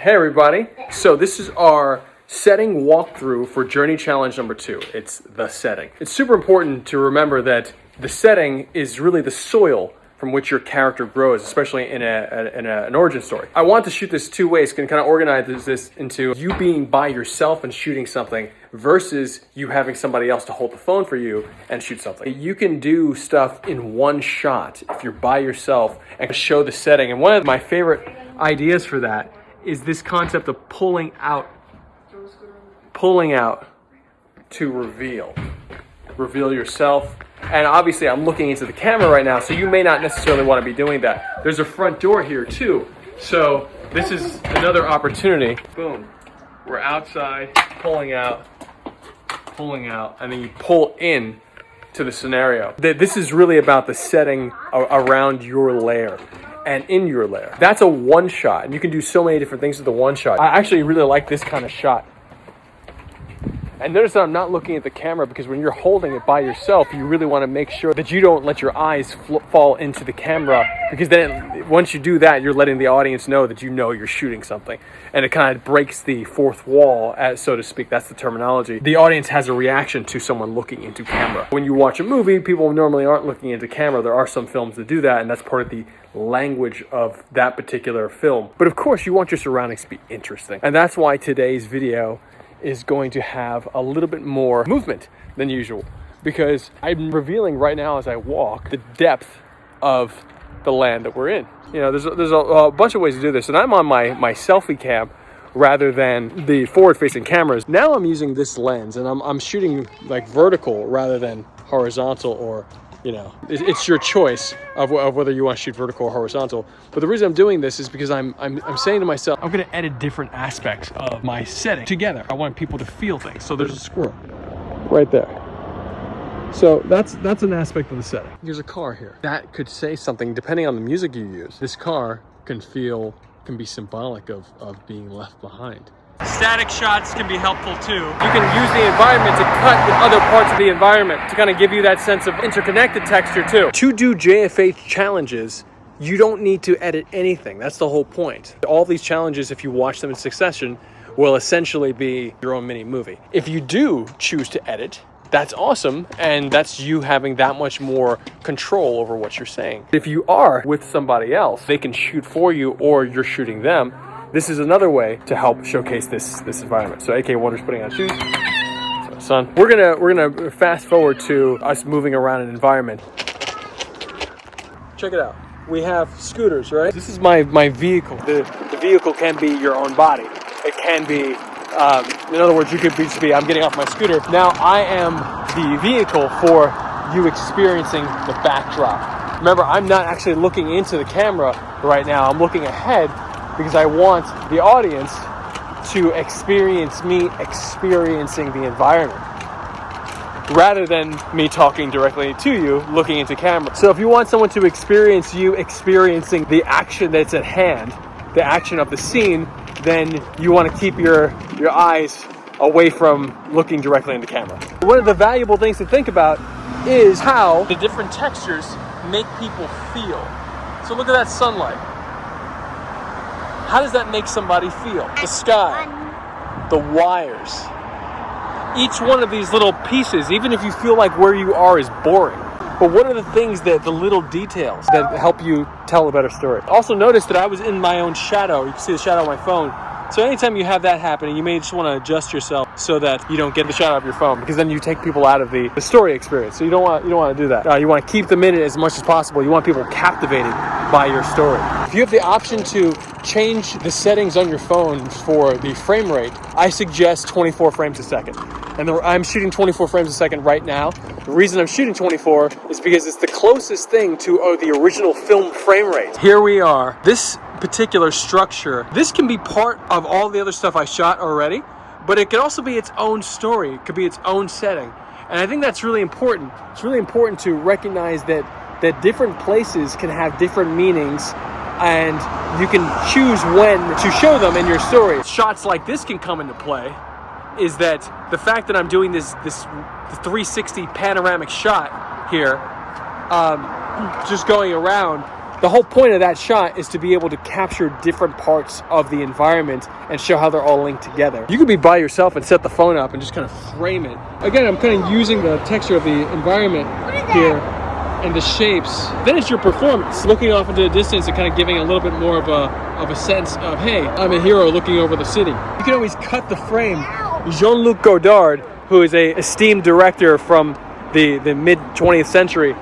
Hey everybody, so this is our setting walkthrough for Journey Challenge number 2. It's the setting. It's super important to remember that the setting is really the soil from which your character grows, especially in an origin story. I want to shoot this two ways, can kind of organize this into you being by yourself and shooting something versus you having somebody else to hold the phone for you and shoot something. You can do stuff in one shot if you're by yourself and show the setting. And one of my favorite ideas for that is this concept of pulling out to reveal yourself. And obviously I'm looking into the camera right now, so you may not necessarily want to be doing that. There's a front door here too, so this is another opportunity. Boom, we're outside, pulling out, and then you pull in to the scenario. This is really about the setting around your lair and in your lair. That's a one shot, and you can do so many different things with the one shot. I actually really like this kind of shot. And notice that I'm not looking at the camera, because when you're holding it by yourself, you really want to make sure that you don't let your eyes fall into the camera, because then once you do that, you're letting the audience know that you know you're shooting something. And it kind of breaks the fourth wall, so to speak. That's the terminology. The audience has a reaction to someone looking into camera. When you watch a movie, people normally aren't looking into camera. There are some films that do that, and that's part of the language of that particular film. But of course, you want your surroundings to be interesting. And that's why today's video is going to have a little bit more movement than usual, because I'm revealing right now as I walk the depth of the land that we're in. You know, there's a bunch of ways to do this, and I'm on my selfie cam rather than the forward-facing cameras. Now I'm using this lens, and I'm shooting like vertical rather than horizontal, or you know, it's your choice of whether you want to shoot vertical or horizontal. But the reason I'm doing this is because I'm saying to myself, I'm going to edit different aspects of my setting together. I want people to feel things. So there's a squirrel right there. So that's an aspect of the setting. There's a car here. That could say something depending on the music you use. This car can be symbolic of being left behind. Static shots can be helpful too. You can use the environment to cut with other parts of the environment to kind of give you that sense of interconnected texture too. To do JFH challenges, you don't need to edit anything. That's the whole point. All these challenges, if you watch them in succession, will essentially be your own mini movie. If you do choose to edit, that's awesome, and that's you having that much more control over what you're saying. If you are with somebody else, they can shoot for you or you're shooting them. This is another way to help showcase this environment. So AK Wonder's putting on shoes. So, son, we're gonna fast forward to us moving around an environment. Check it out. We have scooters, right? This is my vehicle. The vehicle can be your own body. It can be, in other words, you could just be, I'm getting off my scooter. Now I am the vehicle for you experiencing the backdrop. Remember, I'm not actually looking into the camera right now. I'm looking ahead, because I want the audience to experience me experiencing the environment rather than me talking directly to you looking into camera. So if you want someone to experience you experiencing the action that's at hand, the action of the scene, then you want to keep your eyes away from looking directly into camera. One of the valuable things to think about is how the different textures make people feel. So look at that sunlight. How does that make somebody feel? The sky, the wires. Each one of these little pieces, even if you feel like where you are is boring, but what are the things the little details that help you tell a better story? Also notice that I was in my own shadow. You can see the shadow on my phone. So anytime you have that happening, you may just want to adjust yourself so that you don't get the shadow of your phone, because then you take people out of the story experience. So you don't want to do that. You want to keep them in it as much as possible. You want people captivated by your story. If you have the option to change the settings on your phone for the frame rate, I suggest 24 frames a second. And I'm shooting 24 frames a second right now. The reason I'm shooting 24 is because it's the closest thing to the original film frame rate. Here we are. This particular structure, this can be part of all the other stuff I shot already, but it could also be its own story. It could be its own setting. And I think that's really important. It's really important to recognize that different places can have different meanings, and you can choose when to show them in your story. Shots like this can come into play, is that the fact that I'm doing this 360 panoramic shot here, just going around, the whole point of that shot is to be able to capture different parts of the environment and show how they're all linked together. You could be by yourself and set the phone up and just kind of frame it. Again, I'm kind of using the texture of the environment here and the shapes. Then it's your performance, looking off into the distance and kind of giving a little bit more of a sense of, hey, I'm a hero looking over the city. You can always cut the frame. Jean-Luc Godard, who is a esteemed director from the mid 20th century,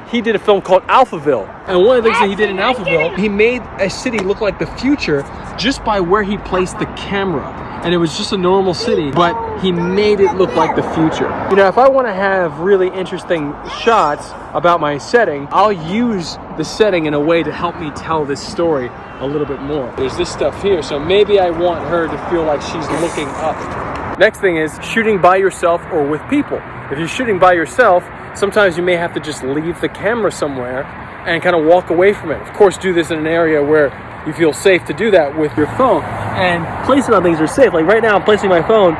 he did a film called Alphaville. And one of the things that he did in Alphaville, he made a city look like the future just by where he placed the camera. And it was just a normal city, but he made it look like the future. You know, if I want to have really interesting shots about my setting, I'll use the setting in a way to help me tell this story a little bit more. There's this stuff here, so maybe I want her to feel like she's looking up. Next thing is shooting by yourself or with people. If you're shooting by yourself, sometimes you may have to just leave the camera somewhere and kind of walk away from it. Of course, do this in an area where you feel safe to do that with your phone. And placing on things are safe. Like right now, I'm placing my phone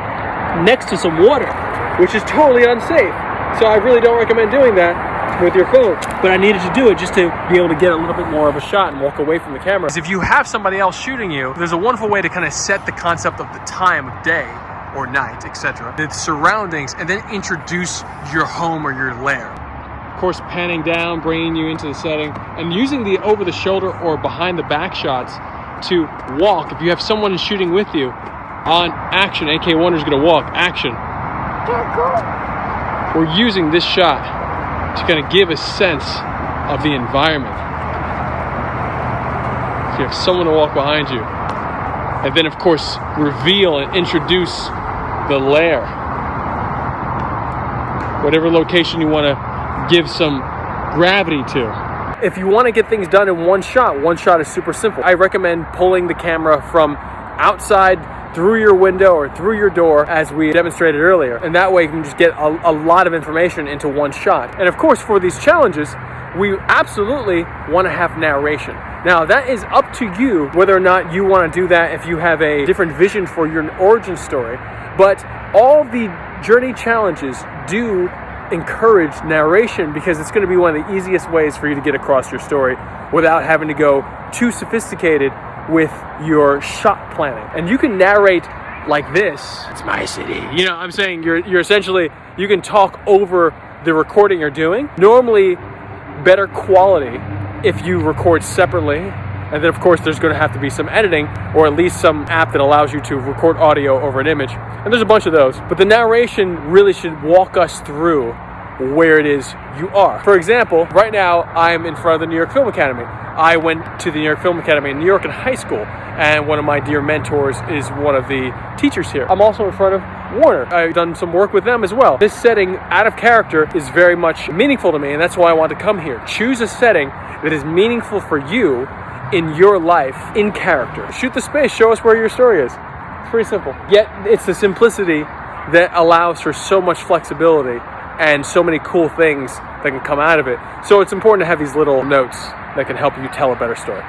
next to some water, which is totally unsafe. So I really don't recommend doing that with your phone. But I needed to do it just to be able to get a little bit more of a shot and walk away from the camera. If you have somebody else shooting you, there's a wonderful way to kind of set the concept of the time of day or night, etc., the surroundings, and then introduce your home or your lair. Of course, panning down, bringing you into the setting, and using the over-the-shoulder or behind-the-back shots to walk. If you have someone shooting with you, on action, AK Wonder's gonna walk, action. We're using this shot to kind of give a sense of the environment. So you have someone to walk behind you. And then, of course, reveal and introduce the lair. Whatever location you want to give some gravity to. If you want to get things done in one shot is super simple. I recommend pulling the camera from outside through your window or through your door, as we demonstrated earlier. And that way you can just get a lot of information into one shot. And of course, for these challenges, we absolutely want to have narration. Now, that is up to you whether or not you want to do that, if you have a different vision for your origin story. But all the journey challenges do encourage narration, because it's going to be one of the easiest ways for you to get across your story without having to go too sophisticated with your shot planning. And you can narrate like this. It's my city. You know, I'm saying you're essentially, you can talk over the recording you're doing. Normally, better quality if you record separately. And then, of course, there's going to have to be some editing, or at least some app that allows you to record audio over an image. And there's a bunch of those. But the narration really should walk us through where it is you are. For example, right now, I'm in front of the New York Film Academy. I went to the New York Film Academy in New York in high school, and one of my dear mentors is one of the teachers here. I'm also in front of Warner. I've done some work with them as well. This setting, out of character, is very much meaningful to me, and that's why I want to come here. Choose a setting that is meaningful for you in your life, in character. Shoot the space, show us where your story is. It's pretty simple. Yet, it's the simplicity that allows for so much flexibility and so many cool things that can come out of it. So it's important to have these little notes that can help you tell a better story.